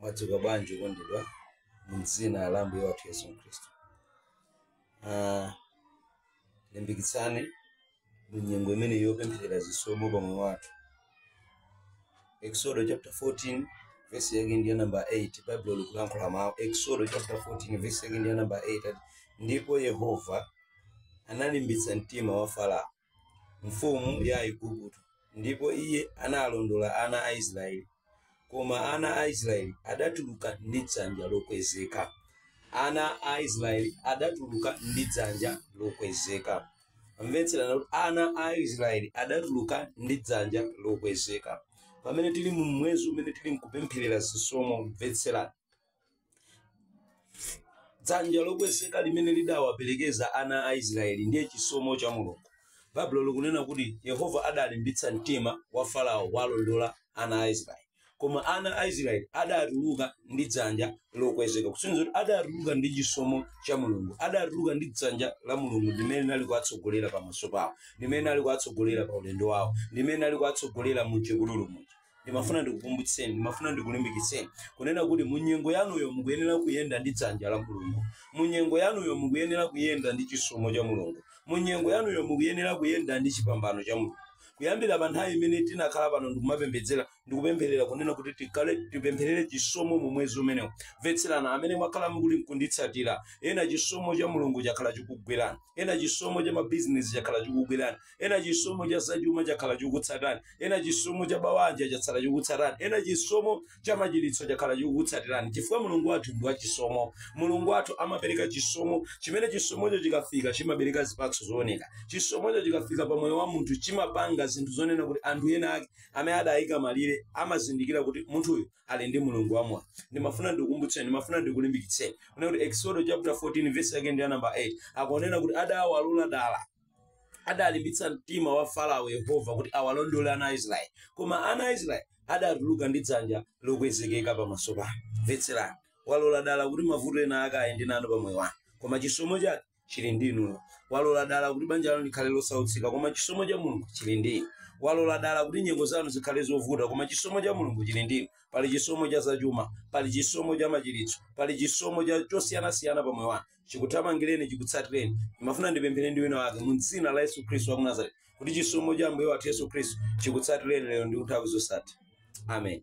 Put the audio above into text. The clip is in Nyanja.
Mwadzuka bwanji kondedwa mdzina la Ambuye wathu Yesu Khristu. Limbikitsane munyengo imene yopempherera zisomo pamwe wathu. Exodus chapter 14 verse yake ndiye number 8. Bible likulankhula mawu. Exodus chapter 14 verse yake ndiye number 8. Ndipo Yehova analimbitsa mtima wa Farao, mfumu ya Igupto, ndipo iye analondola ana a Israeli. Koma ana a Israeli adatuluka ndi dzanja lokwezeka. Ana a Israeli adatuluka ndi dzanja lokwezeka. Amvetsera kuti ana a Israeli adatuluka ndi dzanja lokwezeka. Pamene tili mu mwezi umene tili mkupempherera zisomo, mvetserani. Dzanja lokwezeka limene lidawaperekeza ana a Israeli ndiye chisomo cha Mulungu. Bible likunena kuti Yehova adalimbitsa mtima wa Farao walondola ana a Israeli. Koma ana a Israeli adatuluka ndi dzanja lokwezeka. Kusonyeza kuti adatuluka ndi chisomo cha Mulungu. Adatuluka ndi dzanja la Mulungu limene nali kuwatsogolera pamaso pawo, limene nali kuwatsogolera pa ulendo wawo, limene nali kuwatsogolera mu chipululu muja. Ndimafuna ndikukumbutseni, ndimafuna ndikulimbikitseni kunena kuti munyengo yanuyo mukuyenera kuyenda ndi dzanja la Mulungu. Munyengo yanuyo mukuyenera kuyenda ndi chisomo cha Mulungu. Munyengo yanuyo mukuyenera kuyenda ndi chipambano cha Mulungu. Kuyambira pa nthawi imene tinakhala pano ndikumapembedzera, ndikupempherera kunena kuti tipempherere chisomo mu mwezi umenewu. Mvetserana amene mwakhala mukuli mkunditsatira, ena chisomo cha Mulungu chakhala chikugwerani, ena chisomo cha mabizinesi chakhala chikugwerani, ena chisomo cha zachuma chakhala chikutsatani, ena chisomo cha bawanja chakhala chikutsatani, ena chisomo cha machiritso chakhala chikutsatirani. Chifukwa Mulungu wathu ndi wachisomo. Mulungu wathu amapereka chisomo, chimene chisomocho chikafika chimabereka zipatso zooneka. Chisomocho chikafika pa moyo wa munthu chimapanga zinthu zonena kuti anthu ena ake amene adayika malire amazindikira kuti munthu uyu ali ndi Mulungu wamoyo. Ndimafuna ndikukumbutseni, ndimafuna ndikulimbikitseni kunena kuti Exodus chapter 14 verse yake ndi number 8 akunena kuti adawalula dala, adalimbitsa mtima wa Farao Yehova kuti awalondole ana a Israeli. Koma ana a Israeli adatuluka ndi dzanja lokwezekeka pamaso pake. Mvetserani, walola dala kuti mavuto ena ake ayende nanu pa moyo wanu, koma chisomo chake chili ndi inu. Walola dala kuti banja lanu likhale losautsika, koma chisomo cha Mulungu chili ndi inu. Walola dala kuti nyengo zanu zikhale zovuta, koma chisomo cha Mulungu chili ndi inu. Pali chisomo cha zachuma, pali chisomo cha machiritso, pali chisomo cha chosiyanasiyana pa moyo wanu. Chikuthamangireni, chikutsatireni. Ndimafuna ndipemphere ndi wina wake mu dzina la Yesu Khristu wa ku Nazareti kuti chisomo cha Ambuye wathu Yesu Khristu chikutsatireni lero ndi nthawi zosatha. Amen.